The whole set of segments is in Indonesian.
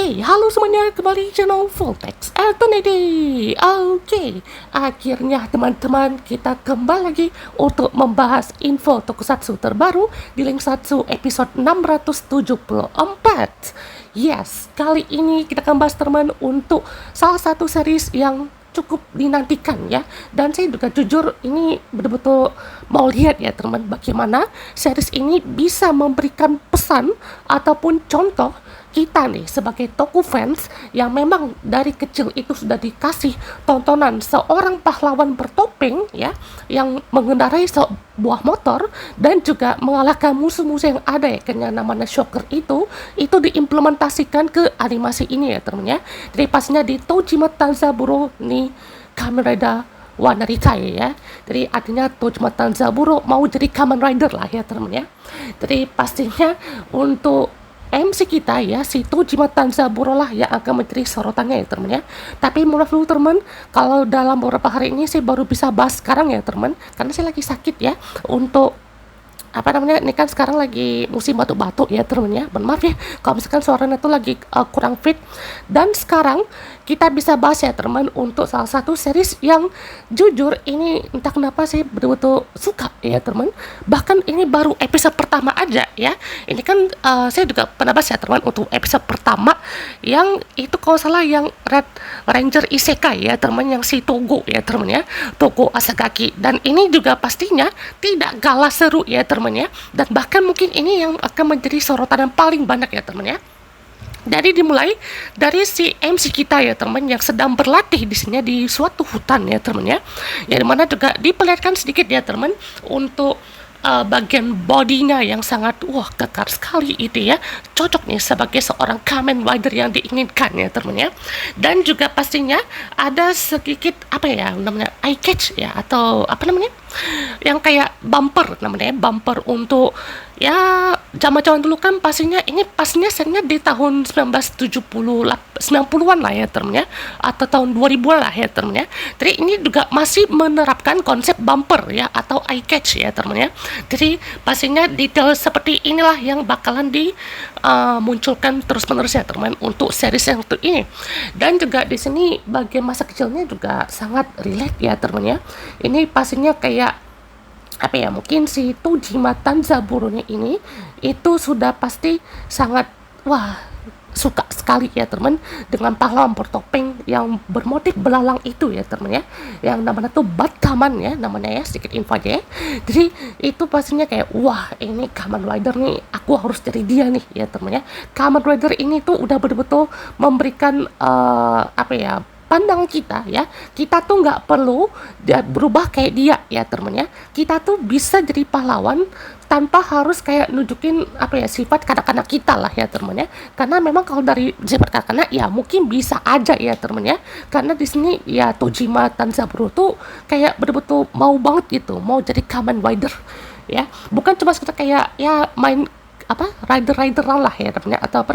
Halo semuanya, kembali channel Voltex Eternity. Akhirnya teman-teman kita kembali lagi untuk membahas info tokusatsu terbaru di Link Satsu episode 674. Yes, kali ini kita akan bahas teman untuk salah satu series yang cukup dinantikan ya, dan saya juga jujur ini betul-betul mau lihat ya teman, bagaimana series ini bisa memberikan pesan ataupun contoh kita nih sebagai toku fans yang memang dari kecil itu sudah dikasih tontonan seorang pahlawan bertopeng ya, yang mengendarai sebuah motor dan juga mengalahkan musuh-musuh yang ada ya, yang namanya Shocker itu diimplementasikan ke animasi ini ya teman ya. Jadi pastinya di Tojima Tanzaburo ni Kamen Rider wa Naritai ya. Jadi artinya Tojima Tanzaburo mau jadi Kamen Rider lah ya teman ya. Jadi pastinya untuk MC kita ya, si Tojima Tanzaburo lah yang akan menjadi sorotannya ya teman ya. Tapi maaf dulu teman, kalau dalam beberapa hari ini saya baru bisa bahas sekarang ya teman, karena saya lagi sakit ya. Untuk ini kan sekarang lagi musim batuk-batuk ya teman ya. Maaf ya kalau misalkan suaranya tuh lagi kurang fit. Dan sekarang kita bisa bahas ya teman untuk salah satu series yang jujur ini entah kenapa saya betul-betul suka ya teman. Bahkan ini baru episode pertama aja ya. Ini kan saya juga pernah bahas ya teman untuk episode pertama yang itu kalau salah yang Red Ranger Isekai ya teman, yang si Togo ya teman ya, Togo Asagaki. Dan ini juga pastinya tidak kalah seru ya teman ya, dan bahkan mungkin ini yang akan menjadi sorotan yang paling banyak ya teman ya. Dari dimulai dari si MC kita ya teman, yang sedang berlatih di sini di suatu hutan ya teman ya, yang dimana juga diperlihatkan sedikit ya teman untuk bagian bodinya yang sangat kekar sekali itu ya, cocok nih sebagai seorang Kamen Rider yang diinginkan ya teman ya. Dan juga pastinya ada sedikit namanya eye catch ya, atau yang kayak bumper namanya, bumper untuk ya zaman-zaman dulu kan pastinya setnya di tahun 90-an lah ya teman ya, atau tahun 2000 lah ya teman ya. Jadi ini juga masih menerapkan konsep bumper ya, atau eye catch ya teman ya. Jadi pastinya detail seperti inilah yang bakalan dimunculkan terus-menerus ya teman untuk series yang untuk ini. Dan juga di sini bagian masa kecilnya juga sangat relate ya teman ya. Ini pastinya kayak mungkin si Tojima Tanzaburo ini itu sudah pasti sangat suka sekali ya teman dengan pahlawan bertopeng yang bermotif belalang itu ya teman ya, yang namanya tuh Batman ya namanya ya, sedikit info aja ya. Jadi itu pastinya kayak ini Kamen Rider nih, aku harus jadi dia nih ya teman ya. Kamen Rider ini tuh udah betul-betul memberikan pandangan kita ya, kita tuh nggak perlu berubah kayak dia ya teman ya. Kita tuh bisa jadi pahlawan tanpa harus kayak nunjukin sifat kanak-kanak kita lah ya teman ya. Karena memang kalau dari sifat kanak-kanak ya mungkin bisa aja ya teman ya, karena di sini ya Tojima Tanzaburo tuh kayak betul-betul mau banget gitu, mau jadi Kamen Rider ya, bukan cuma sekedar kayak ya main rider-rideran lah ya namanya, atau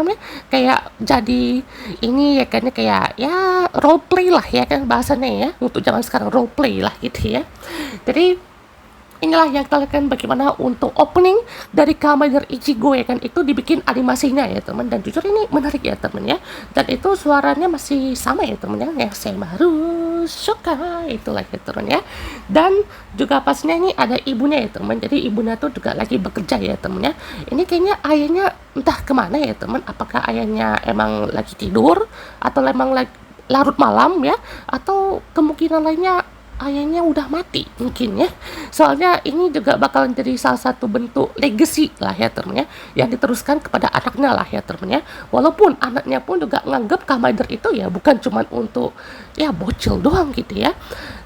kayak jadi ini ya kan, kayak ya role play lah ya kan bahasanya ya, untuk zaman sekarang role play lah gitu ya. Jadi inilah yang kita lihat bagaimana untuk opening dari Kamen Rider Ichigo ya kan, itu dibikin animasinya ya teman, dan jujur ini menarik ya teman ya. Dan itu suaranya masih sama ya teman ya, yang Seimaru Shoka itulah ya teman ya. Dan juga pastinya ini ada ibunya ya teman, jadi ibunya tuh juga lagi bekerja ya teman ya. Ini kayaknya ayahnya entah kemana ya teman, apakah ayahnya emang lagi tidur atau emang lagi larut malam ya, atau kemungkinan lainnya ayahnya udah mati mungkin ya. Soalnya ini juga bakalan jadi salah satu bentuk legacy lah ya teman ya, yang diteruskan kepada anaknya lah ya teman ya. Walaupun anaknya pun juga nganggap Kamen Rider itu ya bukan cuman untuk ya bocil doang gitu ya,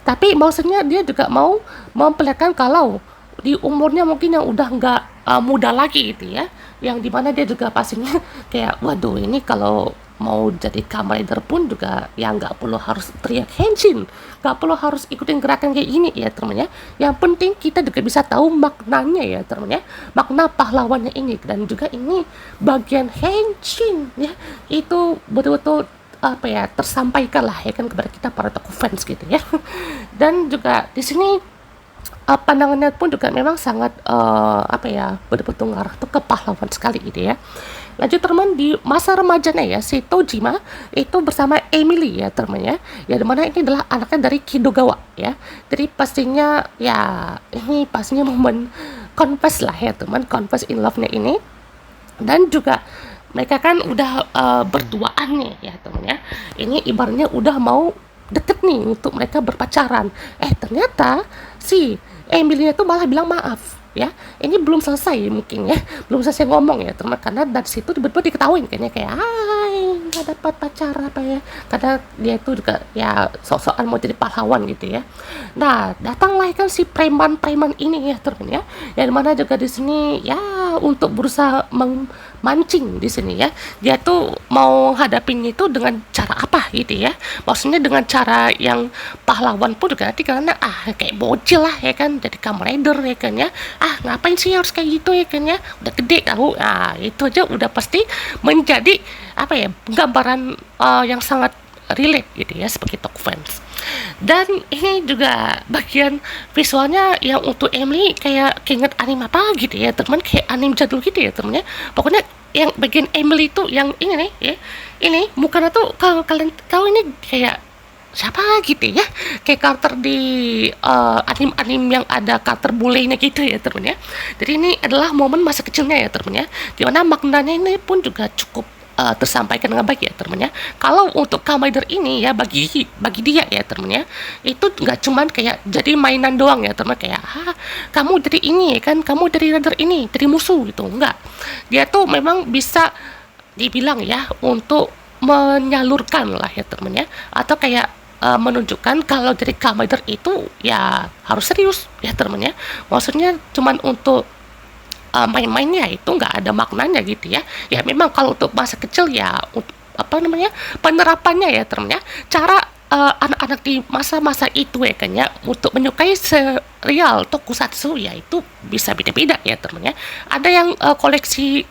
tapi maksudnya dia juga mau memperlihatkan kalau di umurnya mungkin yang udah nggak muda lagi gitu ya, yang dimana dia juga pastinya kayak ini kalau mau jadi Kamen Rider pun juga ya nggak perlu harus teriak henshin, nggak perlu harus ikutin gerakan kayak gini ya teman ya. Yang penting kita juga bisa tahu maknanya ya teman ya, makna pahlawannya ini. Dan juga ini bagian henshin ya, itu betul-betul tersampaikan lah ya kan kepada kita para tokoh fans gitu ya. Dan juga di sini pandangannya pun juga memang sangat apa ya, betul-betul ngarah tuh ke pahlawan sekali gitu ya. Lanjut teman, di masa remajanya ya, si Tojima itu bersama Emily ya teman ya dimana ini adalah anaknya dari Kidogawa ya. Jadi pastinya ya ini pastinya momen confess lah ya teman, confess in love-nya ini. Dan juga mereka kan udah berduaan nih ya teman ya. Ini ibaratnya udah mau deket nih untuk mereka berpacaran. Ternyata si Emilia tuh malah bilang maaf ya. Ini belum selesai mungkin ya, belum selesai ngomong ya teman, karena dari situ tiba-tiba diketahuin kayaknya kayak hai nggak dapat pacar apa ya, karena dia itu juga ya sok-sokan mau jadi pahlawan gitu ya. Nah datanglah kan si preman-preman ini ya teman ya, yang mana juga di sini ya untuk berusaha memancing di sini ya, dia tuh mau hadapin itu dengan cara apa gitu ya, maksudnya dengan cara yang pahlawan pun juga nanti karena kayak bocil lah ya kan, jadi Kamen Rider ya kan ya, ngapain sih harus kayak gitu ya kan ya, udah gede tahu. Itu aja udah pasti menjadi apa ya, gambaran yang sangat relate gitu ya sebagai Tok fans. Dan ini juga bagian visualnya yang untuk Emily kayak keinget anime apa gitu ya teman, kayak anime jadul gitu ya temennya. Pokoknya yang bagian Emily tuh yang ini nih ya, ini mukanya tuh kalau kalian tahu ini kayak siapa gitu ya, kayak karakter di anime-anime yang ada karakter bulenya gitu ya temen ya. Jadi ini adalah momen masa kecilnya ya temen ya, dimana maknanya ini pun juga cukup tersampaikan dengan baik ya temen ya. Kalau untuk Kamen Rider ini ya, bagi dia ya temen ya, itu nggak cuman kayak jadi mainan doang ya temen, kayak kamu dari ini ya kan, kamu dari rider ini, dari musuh gitu, enggak. Dia tuh memang bisa dibilang ya untuk menyalurkan lah ya temen ya, atau kayak menunjukkan kalau dari Kamen Rider itu ya harus serius ya temen ya. Maksudnya cuman untuk main-mainnya itu nggak ada maknanya gitu ya. Ya memang kalau untuk masa kecil ya untuk apa namanya, penerapannya ya temen ya, cara anak-anak di masa-masa itu ya kan ya untuk menyukai serial tokusatsu ya itu bisa beda-beda ya temen ya. Ada yang koleksi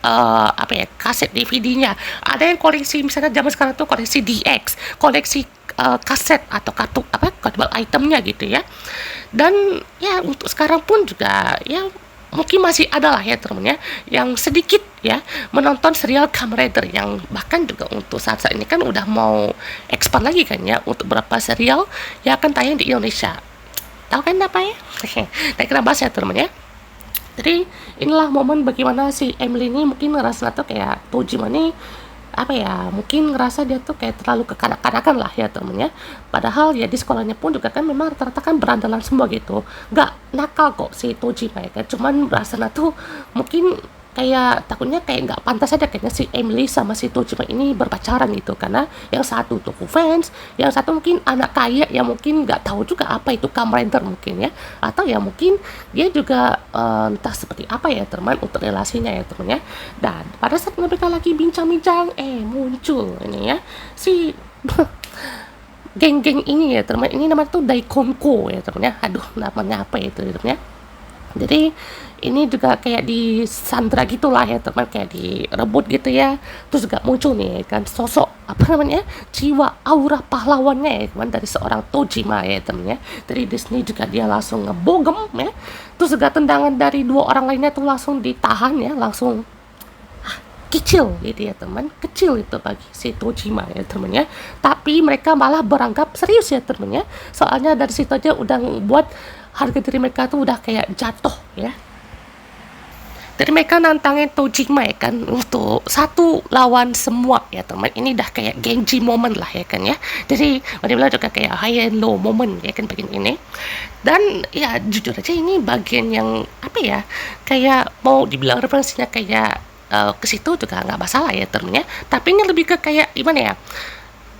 apa ya, kaset DVD-nya, ada yang koleksi misalnya zaman sekarang tuh koleksi DX, koleksi kaset atau kartu apa collectible itemnya gitu ya. Dan ya untuk sekarang pun juga ya mungkin masih ada lah ya temennya yang sedikit ya menonton serial Kamen Rider, yang bahkan juga untuk saat ini kan udah mau expand lagi kan ya untuk beberapa serial yang akan tayang di Indonesia. Tahu kan apa ya? Nah kita bahas ya temennya. Jadi inilah momen bagaimana si Emily ini mungkin ngerasa tuh kayak Tojima nih apa ya, mungkin ngerasa dia tuh kayak terlalu kekanak-kanakan lah ya temennya. Padahal ya di sekolahnya pun juga kan memang rata-rata kan berandalan semua gitu, nggak nakal kok si Tojima ya kan, cuman rasanya tuh mungkin kayak takutnya kayak nggak pantas aja kayaknya si Emily sama si Tojima ini berpacaran gitu, karena yang satu tuh fans, yang satu mungkin anak kaya yang mungkin nggak tahu juga apa itu Kamen Rider mungkin ya, atau ya mungkin dia juga entah seperti apa ya teman untuk relasinya ya teman ya. Dan pada saat mereka lagi bincang-bincang muncul ini ya si geng-geng ini ya teman, ini namanya tuh Daikonko ya teman ya, aduh namanya apa itu ya teman ya. Jadi ini juga kayak di Sandra gitulah ya teman, kayak direbut gitu ya. Terus juga muncul nih kan sosok apa namanya, jiwa aura pahlawannya ya teman, dari seorang Tojima ya teman ya. Jadi di sini juga dia langsung ngebogem ya. Terus juga tendangan dari dua orang lainnya tuh langsung ditahan ya, langsung kecil gitu ya teman, kecil itu bagi si Tojima ya teman ya. Tapi mereka malah beranggap serius ya teman ya, soalnya dari situ aja udah buat harga diri mereka tuh udah kayak jatuh ya. Jadi mereka nantangin Tojima ya kan untuk satu lawan semua ya teman. Ini dah kayak Genji moment lah ya kan ya. Jadi benar-benar juga kayak high and low moment ya kan bagian ini. Dan ya jujur aja ini bagian yang apa ya, kayak mau dibilang referensinya kayak ke situ juga nggak masalah ya temennya. Tapi ini lebih ke kayak gimana ya,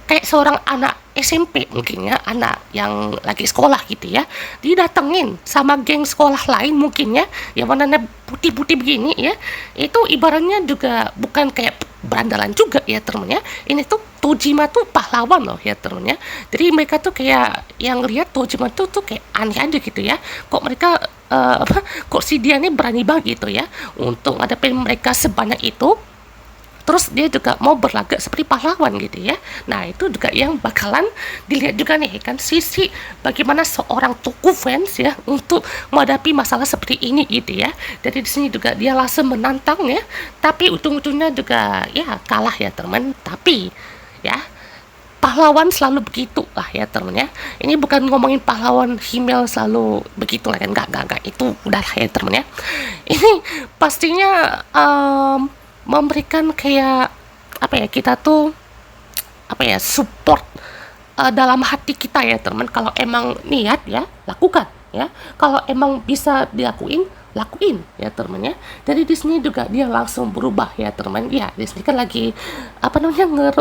kayak seorang anak SMP mungkin ya, anak yang lagi sekolah gitu ya, didatengin sama geng sekolah lain mungkin ya, yang mana putih-putih begini ya, itu ibaratnya juga bukan kayak berandalan juga ya temennya. Ini tuh Tojima tuh pahlawan loh ya temennya. Jadi mereka tuh kayak yang lihat Tojima tuh kayak aneh aja gitu ya, kok mereka kok si dia ini berani banget gitu ya untuk ngadepin mereka sebanyak itu. terus dia juga mau berlagak seperti pahlawan gitu ya. Nah itu juga yang bakalan dilihat juga nih kan, sisi bagaimana seorang tokoh fans ya untuk menghadapi masalah seperti ini gitu ya. Jadi di sini juga dia langsung menantang ya, tapi ujung-ujungnya juga ya kalah ya teman. Tapi ya pahlawan selalu begitu lah ya teman ya. Ini bukan ngomongin pahlawan Himmel selalu begitu lah kan, enggak itu udah lah ya teman ya. Ini pastinya memberikan kayak apa ya, kita tuh apa ya, support dalam hati kita ya teman. Kalau emang niat ya lakukan ya, kalau emang bisa dilakuin lakuin ya teman ya. Jadi di sini juga dia langsung berubah ya teman ya. Di sini kan lagi apa namanya,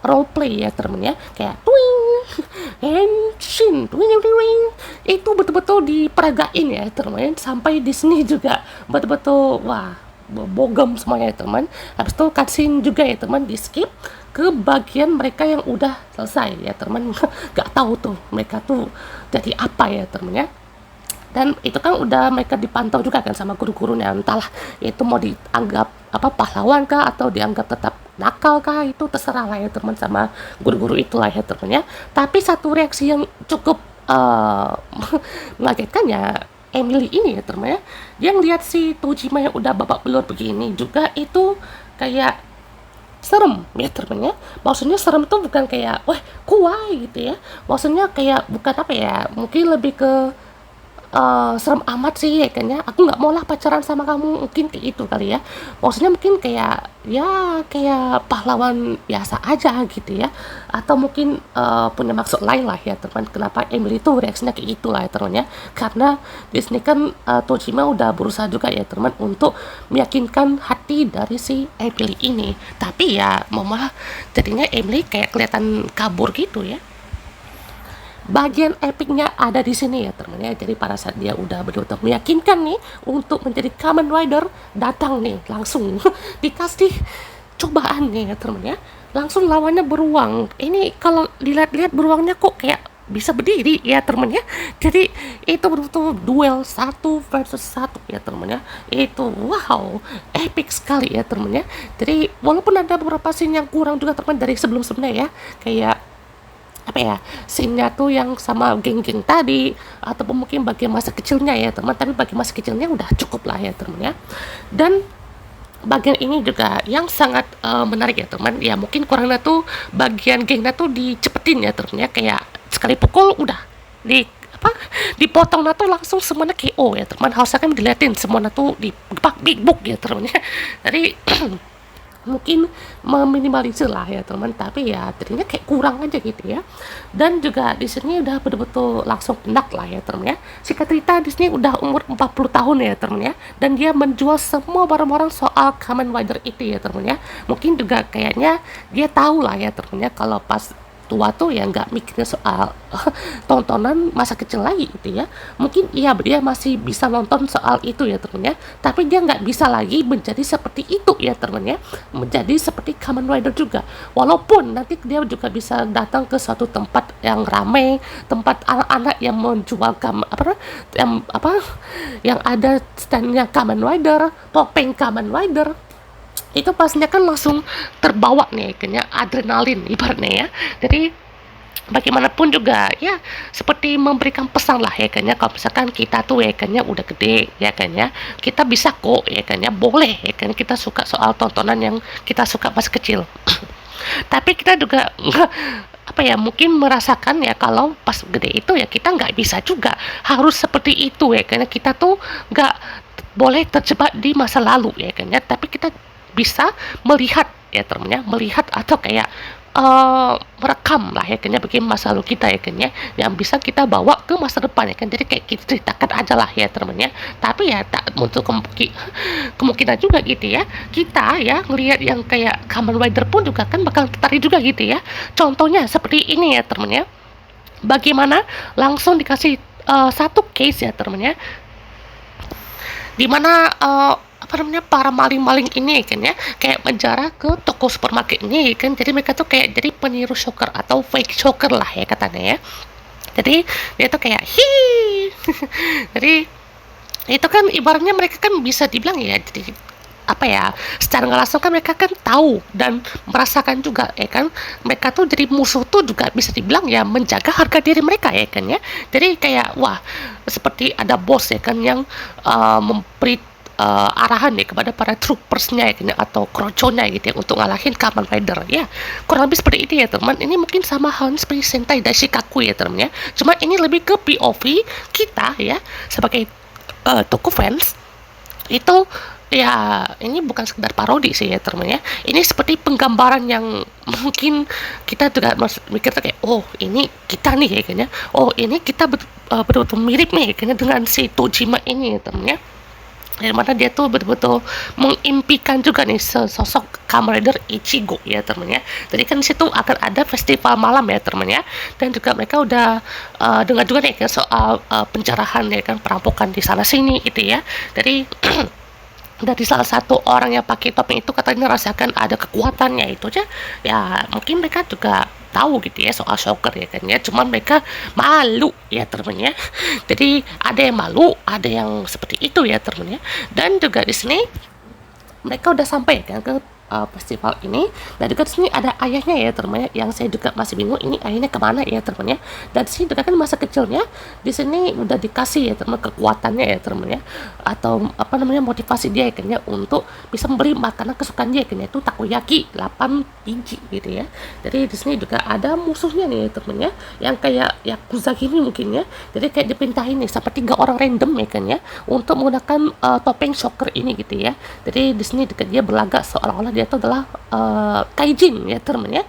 role play ya teman ya, kayak twing henshin twing itu betul-betul diperagain ya teman, sampai di sini juga betul-betul wah bogem semuanya ya teman. Habis itu cutscene juga ya teman, di skip ke bagian mereka yang udah selesai ya teman. Gak tahu tuh mereka tuh jadi apa ya teman ya. Dan itu kan udah mereka dipantau juga kan sama guru-gurunya, entahlah itu mau dianggap apa pahlawan kah atau dianggap tetap nakal kah, itu terserah lah ya teman sama guru-guru itulah ya teman ya. Tapi satu reaksi yang cukup mengagetkan ya Emily ini ya teman ya, dia ngeliat si Tojima yang udah babak belur begini juga itu kayak serem ya teman ya. Maksudnya serem tuh bukan kayak wah kuai gitu ya, maksudnya kayak bukan apa ya, mungkin lebih ke serem amat sih ya kayaknya, aku nggak mau lah pacaran sama kamu, mungkin kayak itu kali ya. Maksudnya mungkin kayak ya kayak pahlawan biasa aja gitu ya, atau mungkin punya maksud lain lah ya teman. Kenapa Emily tuh reaksinya kayak gitu lah ya teman ya, karena di sini kan Tojima udah berusaha juga ya teman untuk meyakinkan hati dari si Emily ini, tapi ya malah jadinya Emily kayak kelihatan kabur gitu ya. Bagian epicnya ada di sini ya teman ya. Jadi pada saat dia udah betul-betul meyakinkan nih untuk menjadi Kamen Rider, datang nih langsung dikasih cobaan nih ya teman ya. Langsung lawannya beruang. Ini kalau dilihat-lihat beruangnya kok kayak bisa berdiri ya teman ya. Jadi itu betul-betul duel 1 versus 1 ya teman ya. Itu wow, epic sekali ya teman ya. Jadi walaupun ada beberapa scene yang kurang juga teman dari sebelum-sebelumnya ya, kayak apa ya, scene-nya tuh yang sama geng-geng tadi, ataupun mungkin bagian masa kecilnya ya teman, tapi bagi masa kecilnya udah cukup lah ya teman ya. Dan bagian ini juga yang sangat menarik ya teman ya, mungkin kurangnya tuh bagian gengnya tuh dicepetin ya teman ya, kayak sekali pukul udah di apa dipotong tuh langsung semuanya KO ya teman. Harusnya kan diliatin semuanya tuh dipak big book ya teman ya. Jadi mungkin meminimalisir lah ya teman, tapi ya jadinya kayak kurang aja gitu ya. Dan juga di sini udah betul-betul langsung enak lah ya teman ya. Singkat cerita di sini udah umur 40 tahun ya teman ya, dan dia menjual semua barang-barang soal Kamen Rider itu ya teman ya. Mungkin juga kayaknya dia tahu lah ya teman ya, kalau pas tua tuh ya nggak mikirnya soal tontonan masa kecil lagi gitu ya. Mungkin iya dia masih bisa nonton soal itu ya teman ya, tapi dia nggak bisa lagi menjadi seperti itu ya teman ya, menjadi seperti Kamen Rider juga. Walaupun nanti dia juga bisa datang ke suatu tempat yang ramai, tempat anak-anak yang menjual yang ada standnya Kamen Rider, topeng Kamen Rider, itu pastinya kan langsung terbawa nih kayaknya adrenalin ibaratnya ya. Jadi bagaimanapun juga ya seperti memberikan pesan lah ya kayaknya, kalau misalkan kita tuh ya kayaknya udah gede ya kayaknya kita bisa kok ya kayaknya, boleh ya kayaknya kita suka soal tontonan yang kita suka pas kecil. Tapi kita juga apa ya, mungkin merasakan ya kalau pas gede itu ya kita nggak bisa juga harus seperti itu ya kayaknya. Kita tuh nggak boleh terjebak di masa lalu ya kayaknya, tapi kita bisa melihat ya temennya, melihat atau kayak merekam lah ya kayaknya bagaimana masa lalu kita ya kayaknya, yang bisa kita bawa ke masa depan ya kan. Jadi kayak kita ceritakan aja lah ya temennya, tapi ya tak untuk kemungkinan juga gitu ya, kita ya ngelihat yang kayak Kamen Rider pun juga kan bakal tertarik juga gitu ya. Contohnya seperti ini ya temennya, bagaimana langsung dikasih satu case ya temennya, dimana apa namanya, para maling-maling ini kan ya kayak menjara ke toko supermarket ini kan. Jadi mereka tuh kayak jadi peniru shocker atau fake shocker lah ya katanya ya. Jadi dia tuh kayak jadi itu kan ibaratnya mereka kan bisa dibilang ya jadi apa ya, secara nggak langsung kan mereka kan tahu dan merasakan juga ya kan, mereka tuh jadi musuh tuh juga bisa dibilang ya menjaga harga diri mereka ya kan ya. Jadi kayak wah seperti ada bos ya kan yang memberi arahan ya kepada para troopersnya ya kan ya, atau kroconya gitu ya untuk ngalahin Kamen Rider ya, kurang lebih seperti itu ya teman. Ini mungkin sama halnya seperti Sentai Daishikaku ya teman ya, cuma ini lebih ke POV kita ya sebagai toko fans itu ya. Ini bukan sekedar parodi sih ya teman ya, ini seperti penggambaran yang mungkin kita juga mikir kayak oh ini kita nih ya kan ya, oh ini kita betul-betul mirip nih kayaknya dengan si Tojima ini ya teman ya, dari mana dia tuh betul-betul mengimpikan juga nih sosok Kamen Rider Ichigo ya teman ya. Jadi kan di situ akan ada festival malam ya teman ya, dan juga mereka udah dengar juga nih kan soal penjarahan ya kan, perampokan di sana sini gitu ya. Jadi dari salah satu orang yang pakai topeng itu katanya rasakan ada kekuatannya itu aja ya, mungkin mereka juga tahu gitu ya soal shocker ya kan ya, cuman mereka malu ya teman ya. Jadi ada yang malu, ada yang seperti itu ya teman ya. Dan juga di sini mereka udah sampai kan ke festival ini, dan juga di sini ada ayahnya ya teman ya, yang saya juga masih bingung ini ayahnya kemana ya teman ya. Dan di sini juga kan masa kecilnya di sini udah dikasih ya teman kekuatannya ya teman ya, atau apa namanya motivasi dia ya kan ya untuk bisa membeli makanan kesukaan dia kan ya, itu takoyaki 8 biji gitu ya. Jadi di sini juga ada musuhnya nih ya teman ya, yang kayak yakuza gini mungkin ya. Jadi kayak dipintahin nih sampai 3 orang random ya kan ya untuk menggunakan topeng shocker ini gitu ya. Jadi di sini dia berlagak seolah-olah dia itu adalah kaijin ya teman ya,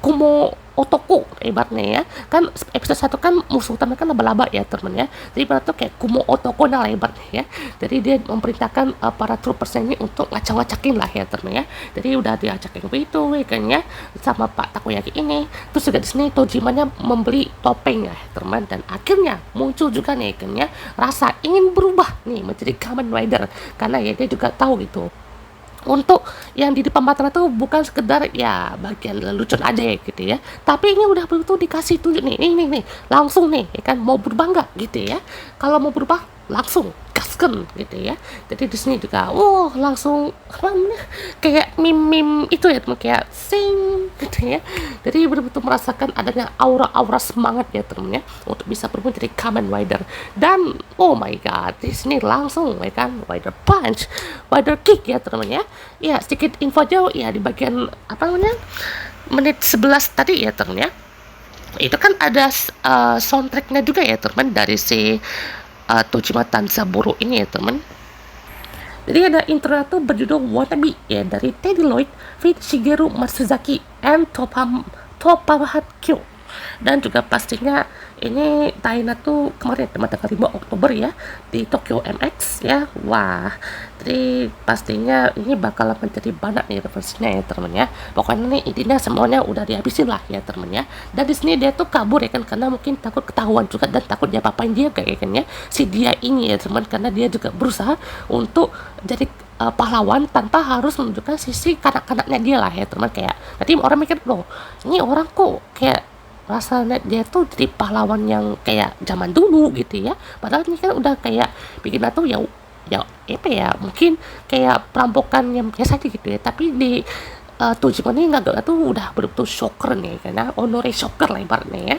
kumo otoko ibaratnya ya kan. Episode 1 kan musuh utama kan laba-laba ya teman ya, jadi pada tuh kayak kumo otoko nah ibaratnya ya. Jadi dia memerintahkan para troopers ini untuk ngacak-ngacakin lah ya teman ya. Jadi udah diacakin begitu ya kan ya sama Pak Takoyaki ini. Terus juga di sini Tojimanya membeli topeng ya teman, dan akhirnya muncul juga nih kan ya rasa ingin berubah nih menjadi Kamen Rider, karena ya dia juga tahu gitu untuk yang di depan mata tuh bukan sekedar ya bagian lelucon aja ya gitu ya, tapi ini udah betul dikasih tunjuk nih, nih langsung nih ya kan, mau berubah nggak gitu ya. Kalau mau berubah langsung gasken gitu ya. Jadi di sini juga langsung apa namanya, kayak meme itu ya teman, kayak sing gitu ya. Jadi betul-betul merasakan adanya aura-aura semangat ya teman ya untuk bisa berubah jadi Kamen Rider. Dan oh my god, di sini langsung ya kan Rider Punch, Rider Kick ya teman ya. Ya sedikit info aja ya di bagian apa namanya menit 11 tadi ya teman ya, itu kan ada soundtracknya juga ya teman dari si Tojima Tanzaburo ini ya teman. Jadi ada intro tuh berjudul Watabi ya dari Teddy Lloyd, feat Shigeru Matsuzaki and Topahat Kyo. Dan juga pastinya ini tayangnya tuh kemarin tanggal 5 Oktober ya di Tokyo MX ya. Wah, jadi pastinya ini bakal menjadi banyak nih referensinya ya teman ya. Pokoknya nih intinya semuanya udah dihabisin lah ya teman ya. Dan di sini dia tuh kabur ya kan, karena mungkin takut ketahuan juga dan takut dia apain dia kayak kan ya si dia ini ya teman, karena dia juga berusaha untuk jadi pahlawan tanpa harus menunjukkan sisi kanak-kanaknya dia lah ya teman. Kayak nanti orang mikir loh ini orang kok kayak rasanya dia tuh jadi pahlawan yang kayak zaman dulu gitu ya, padahal ini kan udah kayak bikin tuh ya apa ya mungkin kayak perampokan yang biasa gitu ya. Tapi di Tojima ini nggak tuh udah betul-betul shocker nih, karena honore shocker lah ibaratnya ya.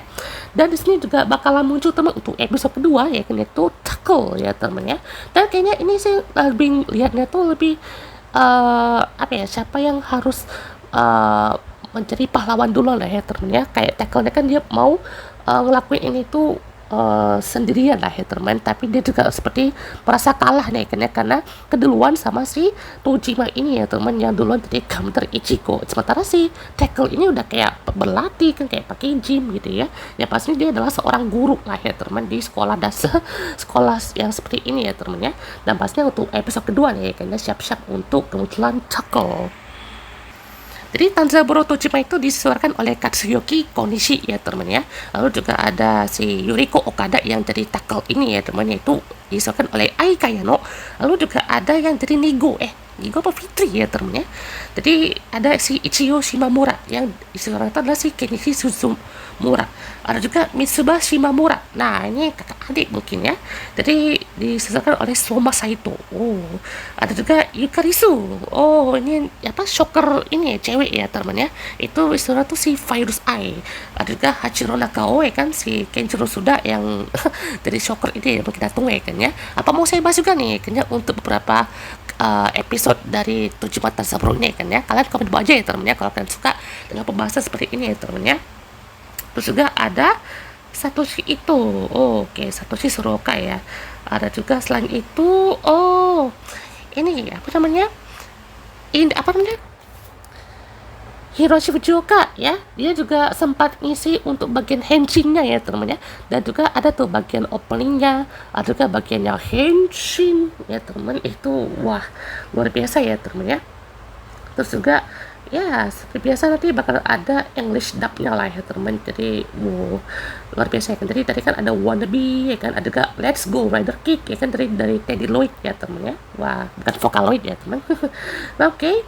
Dan di sini juga bakalan muncul teman untuk episode kedua ya kan, itu tackle ya teman ya. Dan kayaknya ini sih lebih lihatnya tuh lebih apa ya, siapa yang harus menjadi pahlawan dulu lah ya teman ya. Kayak tackle-nya kan dia mau ngelakuin ini tuh sendirian lah ya teman, tapi dia juga seperti merasa kalah nih karena keduluan sama si Tojima ini ya teman, yang duluan jadi counter Ichigo. Sementara si tackle ini udah kayak berlatih kan, kayak pakai gym gitu ya. Ya pasti dia adalah seorang guru lah ya teman di sekolah dasar, sekolah yang seperti ini ya teman ya. Dan pastinya untuk episode kedua nih karena siap-siap untuk kemunculan tackle. Jadi Tanzaburo Tojima itu disuarakan oleh Katsuyuki Konishi ya teman ya. Lalu juga ada si Yuriko Okada yang jadi tackle ini ya teman, itu disuarakan olei Ai Kayano. Lalu juga ada yang jadi Nigo Igo apa Fitri ya temennya. Jadi ada si Ichigo Shimamura yang istilahnya itu adalah si Kenichi Suzumura. Ada juga Mitsuba Shimamura. Nah ini kakak adik mungkin ya. Jadi disesuaikan oleh Soma Saito. Oh, ada juga Yukarisu. Oh ini apa shocker ini ya cewek ya temennya. Itu istilahnya tuh si Virus Eye. Ada juga Hachiro Nakao ya kan si Kenjiro Suda yang dari shocker ini yang kita tunggu ya kan ya. Apa mau saya bahas juga nih kan ya untuk beberapa episode dari 7 Mata Sabro ini kan ya. Kalian komen aja ya temen ya kalau kalian suka dengan pembahasan seperti ini ya temen ya. Terus juga ada Satoshi itu. Oh, oke, Satoshi Soroka ya. Ada juga selain itu, oh ini apa namanya, apa namanya, Hiroshi Fujioka ya, dia juga sempat ngisi untuk bagian henshinnya ya teman-teman ya, dan juga ada tuh bagian openingnya, ada juga bagian yang henshin ya teman, itu wah luar biasa ya teman ya. Terus juga ya seperti biasa nanti bakal ada English dubnya lah ya teman, jadi luar biasa ya kan. Jadi tadi kan ada Wannabe ya kan, ada juga Let's Go Rider Kick ya kan dari Teddy Lloyd ya teman ya, wah bukan Vocaloid ya teman. Oke.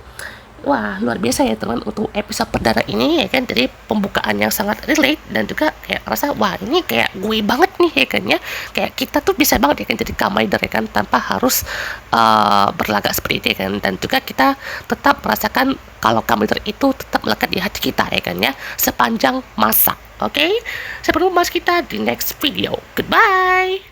Wah, luar biasa ya teman untuk episode perdana ini ya kan. Jadi pembukaan yang sangat relate dan juga kayak rasa wah ini kayak gue banget nih ya kan ya. Kayak kita tuh bisa banget ya kan jadi Kamen Rider ya kan tanpa harus berlagak seperti itu ya kan. Dan juga kita tetap merasakan kalau Kamen Rider itu tetap melekat di hati kita ya kan ya sepanjang masa. Oke, sampai jumpa kita di next video. Goodbye.